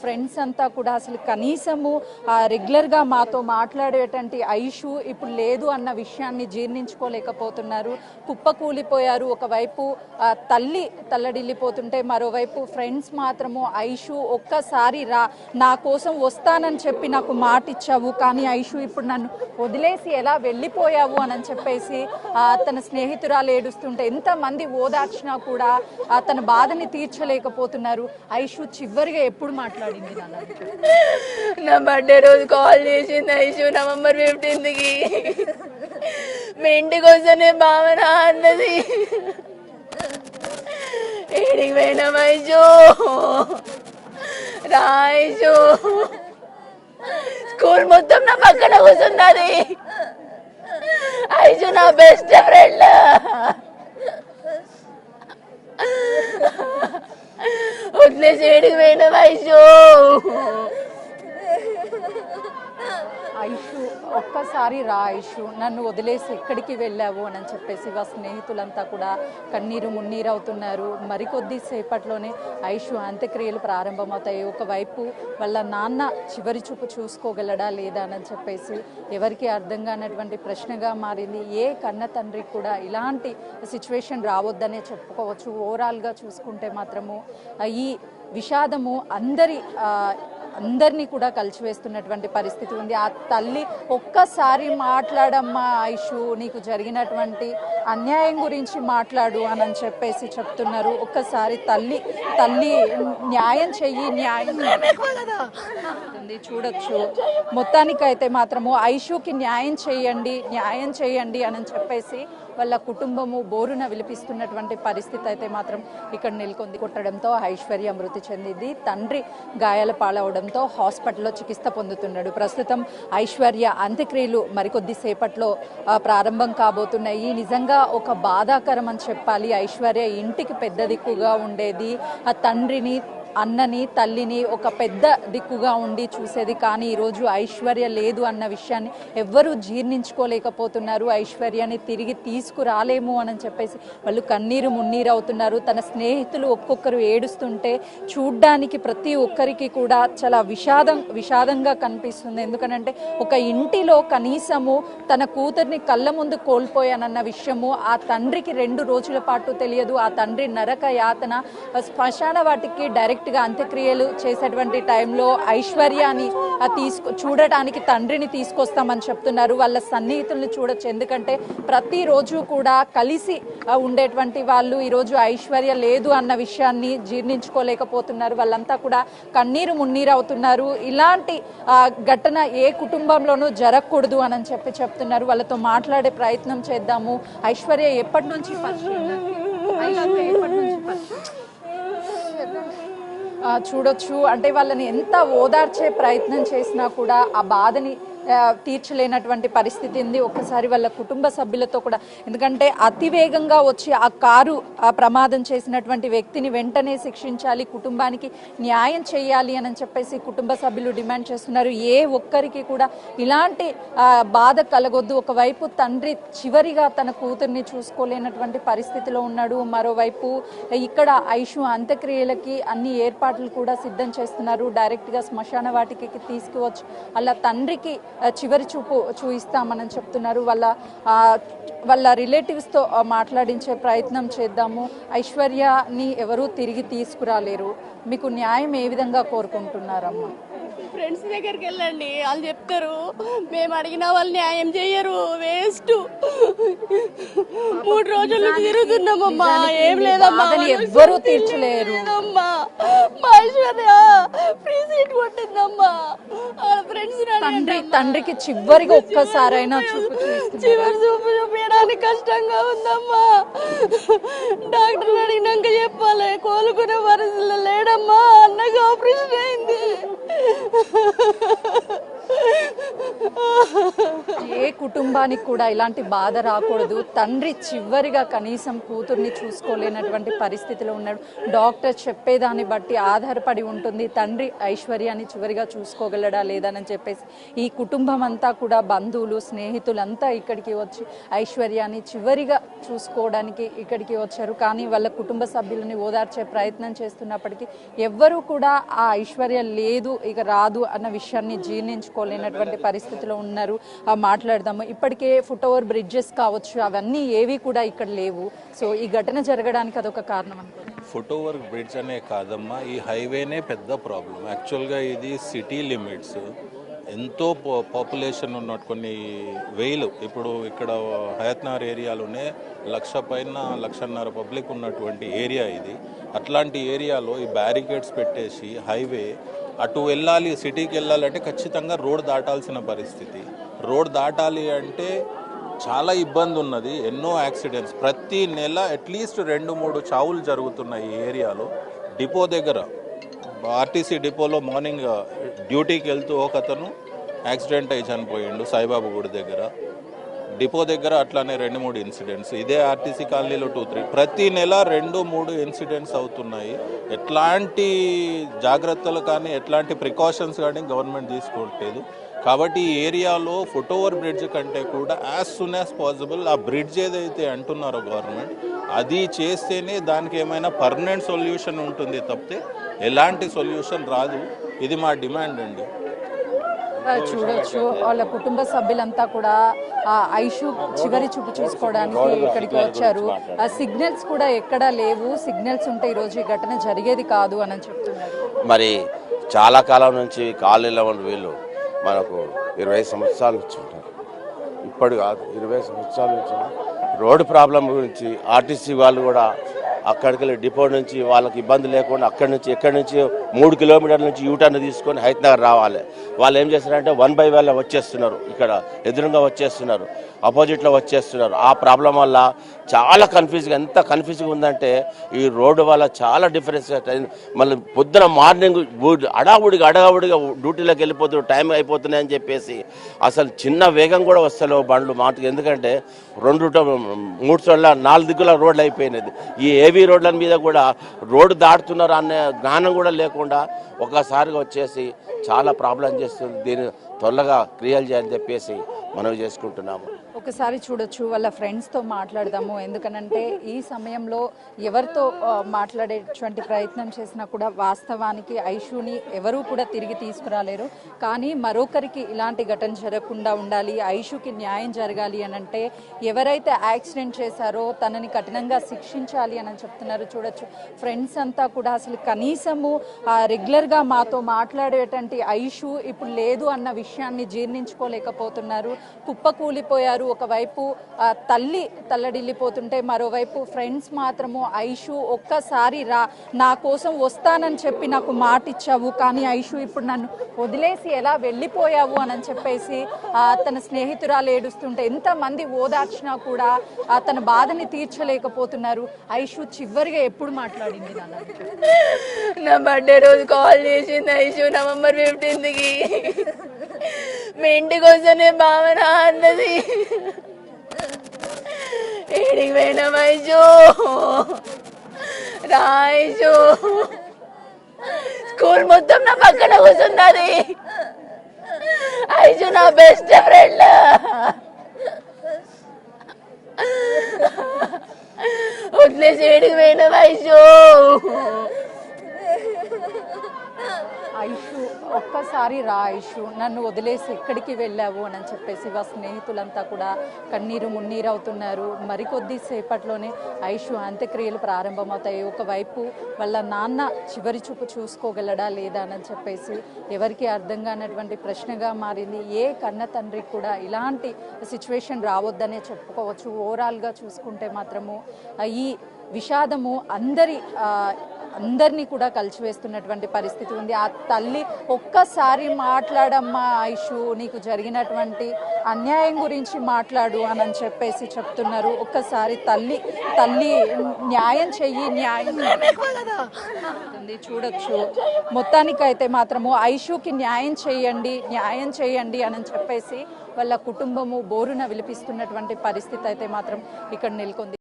Friends అంతా కూడా అసలు కనీసము రెగ్యులర్గా మాతో మాట్లాడేటువంటి ఐషు ఇప్పుడు లేదు అన్న విషయాన్ని జీర్ణించుకోలేకపోతున్నారు. కుప్పకూలిపోయారు. ఒకవైపు తల్లి తల్లడిల్లిపోతుంటే మరోవైపు ఫ్రెండ్స్ మాత్రము ఐషు ఒక్కసారి రా, నా కోసం వస్తానని చెప్పి నాకు మాట ఇచ్చావు, కానీ ఐషు ఇప్పుడు నన్ను వదిలేసి ఎలా వెళ్ళిపోయావు అని చెప్పేసి తన స్నేహితురాలు ఏడుస్తుంటే ఎంతమంది ఓదార్చినా కూడా తన బాధని తీర్చలేకపోతున్నారు. ఐషు చివరిగా ఎప్పుడు మాట్లాడింది? నా బర్త్డే రోజు కాల్ చేసింది ఐషు, నవంబర్ 15కి. మీ ఇంటికి వస్తేనే భావన అన్నది. ఏడికి పోయినాం ఐషు, రా ఐషు. స్కూల్ మొత్తం నా పక్కన కూర్చున్నది ఐషు, నా బెస్ట్ ఫ్రెండ్. వదిలేసి ఏడికి పోయినాం ఐషు. ఐషు ఒక్కసారి రా ఐషు, నన్ను వదిలేసి ఎక్కడికి వెళ్ళావు అని చెప్పేసి వాళ్ళ స్నేహితులంతా కూడా కన్నీరు మున్నీరు అవుతున్నారు. మరికొద్ది సేపట్లోనే ఐషు అంత్యక్రియలు ప్రారంభమవుతాయి. ఒకవైపు వాళ్ళ నాన్న చివరి చూపు చూసుకోగలడా లేదా అని చెప్పేసి ఎవరికి అర్థం కానటువంటి ప్రశ్నగా మారింది. ఏ కన్న తండ్రికి కూడా ఇలాంటి సిచ్యువేషన్ రావద్దనే చెప్పుకోవచ్చు. ఓవరాల్గా చూసుకుంటే మాత్రము ఈ విషాదము అందరినీ కూడా కలిసివేస్తున్నటువంటి పరిస్థితి ఉంది. ఆ తల్లి ఒక్కసారి మాట్లాడమ్మా ఐషు, నీకు జరిగినటువంటి అన్యాయం గురించి మాట్లాడు అని చెప్పేసి చెప్తున్నారు. ఒక్కసారి తల్లి న్యాయం చెయ్యి, న్యాయం చూడొచ్చు. మొత్తానికైతే మాత్రము ఐషుకి న్యాయం చేయండి అని చెప్పేసి వాళ్ళ కుటుంబము బోరున విలిపిస్తున్నటువంటి పరిస్థితి అయితే మాత్రం ఇక్కడ నెలకొంది. కొట్టడంతో ఐశ్వర్య మృతి చెందింది. తండ్రి గాయాల పాలవడంతో హాస్పిటల్లో చికిత్స పొందుతున్నాడు. ప్రస్తుతం ఐశ్వర్య అంత్యక్రియలు మరికొద్ది సేపట్లో ప్రారంభం కాబోతున్నాయి. నిజంగా ఒక బాధాకరం అని చెప్పాలి. ఐశ్వర్య ఇంటికి పెద్ద దిక్కుగా ఉండేది. ఆ తండ్రిని, అన్నని, తల్లిని ఒక పెద్ద దిక్కుగా ఉండి చూసేది. కానీ ఈరోజు ఐశ్వర్య లేదు అన్న విషయాన్ని ఎవ్వరూ జీర్ణించుకోలేకపోతున్నారు. ఐశ్వర్యాన్ని తిరిగి తీసుకురాలేము అని చెప్పేసి వాళ్ళు కన్నీరు మున్నీరు అవుతున్నారు. తన స్నేహితులు ఒక్కొక్కరు ఏడుస్తుంటే చూడ్డానికి ప్రతి ఒక్కరికి కూడా చాలా విషాదంగా కనిపిస్తుంది. ఎందుకనంటే ఒక ఇంటిలో కనీసము తన కూతుర్ని కళ్ళ ముందు కోల్పోయానన్న విషయము ఆ తండ్రికి 2 రోజుల పాటు తెలియదు. ఆ తండ్రి నరక యాతన శ్మశాన వాటికి డైరెక్ట్ గా అంత్యక్రియలు చేసేటువంటి టైంలో ఐశ్వర్యాన్ని చూడటానికి తండ్రిని తీసుకొస్తామని చెప్తున్నారు. వాళ్ళ సన్నిహితుల్ని చూడొచ్చు. ఎందుకంటే ప్రతిరోజు కూడా కలిసి ఉండేటువంటి వాళ్ళు ఈరోజు ఐశ్వర్య లేదు అన్న విషయాన్ని జీర్ణించుకోలేకపోతున్నారు. వాళ్ళంతా కూడా కన్నీరు మున్నీరు అవుతున్నారు. ఇలాంటి ఘటన ఏ కుటుంబంలోనూ జరగకూడదు అని చెప్తున్నారు. వాళ్ళతో మాట్లాడే ప్రయత్నం చేద్దాము. ఐశ్వర్య ఎప్పటి నుంచి చూడొచ్చు. అంటే వాళ్ళని ఎంత ఓదార్చే ప్రయత్నం చేసినా కూడా ఆ బాధని తీర్చలేనటువంటి పరిస్థితి ఉంది. ఒక్కసారి వాళ్ళ కుటుంబ సభ్యులతో కూడా, ఎందుకంటే అతివేగంగా వచ్చి ఆ కారు ప్రమాదం చేసినటువంటి వ్యక్తిని వెంటనే శిక్షించాలి, కుటుంబానికి న్యాయం చేయాలి అని చెప్పేసి కుటుంబ సభ్యులు డిమాండ్ చేస్తున్నారు. ఏ ఒక్కరికి కూడా ఇలాంటి బాధ కలగొద్దు. ఒకవైపు తండ్రి చివరిగా తన కూతుర్ని చూసుకోలేనటువంటి పరిస్థితిలో ఉన్నాడు. మరోవైపు ఇక్కడ ఐషు అంత్యక్రియలకి అన్ని ఏర్పాట్లు కూడా సిద్ధం చేస్తున్నారు. డైరెక్ట్గా శ్మశాన వాటికి తీసుకువచ్చి అలా తండ్రికి చివరి చూపు చూయిస్తామని చెప్తున్నారు. వాళ్ళ రిలేటివ్స్తో మాట్లాడించే ప్రయత్నం చేద్దాము. ఐశ్వర్యని ఎవరూ తిరిగి తీసుకురాలేరు. మీకు న్యాయం ఏ విధంగా కోరుకుంటున్నారమ్మా? ఫ్రెండ్స్ దగ్గరికి వెళ్ళండి, వాళ్ళు చెప్తారు. మేము అడిగిన వాళ్ళు న్యాయం చెయ్యరు, వేస్ట్. 3 రోజుల నుంచి తిరుగుతున్నామమ్మా, ఏం లేదమ్మా, ఎవ్వరూ తీర్చలేరు. కొట్టిందమ్మా ఫ్రెండ్స్. తండ్రికి చివరికి ఒక్కసారైనా చివరి చూపు చూపించడానికి కష్టంగా ఉందమ్మా. డాక్టర్లు అడిగినాక చెప్పాలి, కోలుకునే పరిస్థితుల్లో లేడమ్మా. అన్నగా ఆపరేషన్ అయింది. ఏ కుటుంబ కుటుంబానికి కూడా ఇలాంటి బాధ రాకూడదు. తండ్రి చివరిగా కనీసం కూతుర్ని చూసుకోలేనటువంటి పరిస్థితిలో ఉన్నాడు. డాక్టర్ చెప్పేదాన్ని బట్టి ఆధారపడి ఉంటుంది తండ్రి ఐశ్వర్యాన్ని చివరిగా చూసుకోగలడా లేదని చెప్పేసి ఈ కుటుంబం అంతా కూడా బంధువులు స్నేహితులంతా ఇక్కడికి వచ్చి ఐశ్వర్యాన్ని చివరిగా చూసుకోవడానికి ఇక్కడికి వచ్చారు. కానీ వాళ్ళ కుటుంబ సభ్యులని ఓదార్చే ప్రయత్నం చేస్తున్నప్పటికీ ఎవ్వరూ కూడా ఆ ఐశ్వర్యం లేదు, ఇక రాదు అన్న విషయాన్ని జీర్ణించుకోలేనటువంటి పరిస్థితిలో ఉన్నారు. మాట్లాడదాము. ఇప్పటికే ఫుట్ ఓవర్ బ్రిడ్జెస్ కావచ్చు, అవన్నీ ఏవి కూడా ఇక్కడ లేవు. సో ఈ ఘటన జరగడానికి అదొక కారణం అనుకోండి. ఫుట్ ఓవర్ బ్రిడ్జ్ అనే కాదమ్మా, ఈ హైవేనే పెద్ద ప్రాబ్లం. యాక్చువల్గా ఇది సిటీ లిమిట్స్, ఎంతో పాపులేషన్ ఉన్న కొన్ని వేలు, ఇప్పుడు ఇక్కడ హయత్నగర్ ఏరియాలోనే 1,00,000 పైన 1,50,000 పబ్లిక్ ఉన్నటువంటి ఏరియా ఇది. అట్లాంటి ఏరియాలో ఈ బ్యారికేడ్స్ పెట్టేసి హైవే అటు వెళ్ళాలి, సిటీకి వెళ్ళాలంటే ఖచ్చితంగా రోడ్ దాటాల్సిన పరిస్థితి. రోడ్ దాటాలి అంటే చాలా ఇబ్బంది ఉన్నది. ఎన్నో యాక్సిడెంట్స్ ప్రతి నెల అట్లీస్ట్ 2-3 చావులు జరుగుతున్నాయి ఈ ఏరియాలో. డిపో దగ్గర ఆర్టీసీ డిపోలో మార్నింగ్ డ్యూటీకి వెళ్తూ ఒకతను యాక్సిడెంట్ అయి చనిపోయిండు సాయిబాబా గుడి దగ్గర. డిపో దగ్గర అట్లానే 2-3 ఇన్సిడెంట్స్. ఇదే ఆర్టీసీ కాలనీలో 2-3 ప్రతి నెల 2-3 ఇన్సిడెంట్స్ అవుతున్నాయి. ఎట్లాంటి జాగ్రత్తలు కానీ ఎట్లాంటి ప్రికాషన్స్ కానీ గవర్నమెంట్ తీసుకోవట్లేదు. కాబట్టి ఈ ఏరియాలో ఫుట్ ఓవర్ బ్రిడ్జ్ కంటే కూడా యాజ్ సూన్ యాజ్ పాసిబుల్ ఆ బ్రిడ్జ్ ఏదైతే అంటున్నారో గవర్నమెంట్, అది చేస్తేనే దానికి ఏమైనా పర్మనెంట్ సొల్యూషన్ ఉంటుంది తప్పితే ఎలాంటి సొల్యూషన్ రాదు. ఇది మా డిమాండ్ అండి. చూడొచ్చు వాళ్ళ కుటుంబ సభ్యులంతా కూడా ఆ ఐషు చివరి చూపు చూసుకోవడానికి ఇక్కడికి వచ్చారు. ఆ సిగ్నల్స్ కూడా ఎక్కడా లేవు. సిగ్నల్స్ ఉంటే ఈరోజు ఈ ఘటన జరిగేది కాదు అని చెప్తున్నారు. మరి చాలా కాలం నుంచి కాలనీలో ఉన్న వీళ్ళు మనకు 20 సంవత్సరాల నుంచి ఉంటారు. ఇప్పుడు కాదు, 20 సంవత్సరాల నుంచి రోడ్డు ప్రాబ్లం గురించి ఆర్టీసీ వాళ్ళు కూడా అక్కడికి వెళ్ళి డిపో నుంచి వాళ్ళకి ఇబ్బంది లేకుండా ఎక్కడి నుంచి 3 కిలోమీటర్ల నుంచి యూటర్న్ తీసుకొని హైత్నగర్ రావాలి. వాళ్ళు ఏం చేస్తారంటే 1 by 1 వచ్చేస్తున్నారు, ఇక్కడ ఎదురుగా వచ్చేస్తున్నారు, అపోజిట్లో వచ్చేస్తున్నారు. ఆ ప్రాబ్లం వల్ల చాలా ఎంత కన్ఫ్యూజ్గా ఉందంటే ఈ రోడ్డు వల్ల చాలా డిఫరెన్స్. మళ్ళీ పొద్దున మార్నింగ్ అడావుడిగా డ్యూటీలోకి వెళ్ళిపోతున్నారు, టైం అయిపోతున్నాయి అని చెప్పేసి అసలు చిన్న వేగం కూడా వస్తలేవు బండ్లు మాటకు. ఎందుకంటే 2-3 చోట్ల 4 దిక్కుల రోడ్లు అయిపోయినది. ఈ ఏవీ రోడ్ల మీద కూడా రోడ్డు దాటుతున్నారు అనే జ్ఞానం కూడా లేకుండా ఒక్కసారిగా వచ్చేసి చాలా ప్రాబ్లం చేస్తుంది. దీన్ని త్వరగా క్లియర్ చేయాలని చెప్పేసి మనవి చేసుకుంటున్నాము. ఒకసారి చూడొచ్చు, వాళ్ళ ఫ్రెండ్స్తో మాట్లాడదాము. ఎందుకనంటే ఈ సమయంలో ఎవరితో మాట్లాడేటువంటి ప్రయత్నం చేసినా కూడా వాస్తవానికి ఐషుని ఎవరూ కూడా తిరిగి తీసుకురాలేరు. కానీ మరొకరికి ఇలాంటి ఘటన జరగకుండా ఉండాలి, ఐషుకి న్యాయం జరగాలి అని అంటే ఎవరైతే యాక్సిడెంట్ చేశారో తనని కఠినంగా శిక్షించాలి అని చెప్తున్నారు. చూడొచ్చు, ఫ్రెండ్స్ అంతా కూడా అసలు కనీసము రెగ్యులర్గా మాతో మాట్లాడేటువంటి ఐషు ఇప్పుడు లేదు అన్న విషయాన్ని జీర్ణించుకోలేకపోతున్నారు. కుప్పకూలిపోయారు. ఒకవైపు తల్లి తల్లడిల్లిపోతుంటే మరోవైపు ఫ్రెండ్స్ మాత్రము ఐషు ఒక్కసారి రా, నా కోసం వస్తానని చెప్పి నాకు మాట ఇచ్చావు, కానీ ఐషు ఇప్పుడు నన్ను వదిలేసి ఎలా వెళ్ళిపోయావు అని చెప్పేసి తన స్నేహితురాలు ఏడుస్తుంటే ఎంతమంది ఓదార్చినా కూడా తన బాధని తీర్చలేకపోతున్నారు. ఐషు చివరిగా ఎప్పుడు మాట్లాడింది? నా బర్త్డే రోజు కాల్ చేసింది ఐషు, నవంబర్ 15కి. మీ ఇంటికి వస్తేనే భావన అన్నది. ఏడికి పోయినాం ఐషు, రా ఐషు. స్కూల్ మొత్తం నా పక్కన కూర్చున్నది. ఐషు నా బెస్ట్ ఫ్రెండ్. వదిలేసి ఏడికి పోయినాం ఐషు. ఐషు ఒక్కసారి రా ఐషు, నన్ను వదిలేసి ఎక్కడికి వెళ్ళావు అని చెప్పేసి వాళ్ళ స్నేహితులంతా కూడా కన్నీరు మున్నీరు అవుతున్నారు. మరికొద్ది సేపట్లోనే ఐషు అంత్యక్రియలు ప్రారంభమవుతాయి. ఒకవైపు వాళ్ళ నాన్న చివరి చూపు చూసుకోగలడా లేదా అని చెప్పేసి ఎవరికి అర్థం కానటువంటి ప్రశ్నగా మారింది. ఏ కన్న తండ్రికి కూడా ఇలాంటి సిచ్యువేషన్ రావద్దనే చెప్పుకోవచ్చు. ఓవరాల్గా చూసుకుంటే మాత్రము ఈ విషాదము అందరి అందరినీ కూడా కలిసివేస్తున్నటువంటి పరిస్థితి ఉంది. ఆ తల్లి ఒక్కసారి మాట్లాడమ్మా ఐషు, నీకు జరిగినటువంటి అన్యాయం గురించి మాట్లాడు అని చెప్పేసి చెప్తున్నారు. ఒక్కసారి తల్లి న్యాయం చెయ్యి, న్యాయం చూడొచ్చు. మొత్తానికైతే మాత్రము ఐషుకి న్యాయం చేయండి అని చెప్పేసి వాళ్ళ కుటుంబము బోరున విలిపిస్తున్నటువంటి పరిస్థితి అయితే మాత్రం ఇక్కడ నెలకొంది.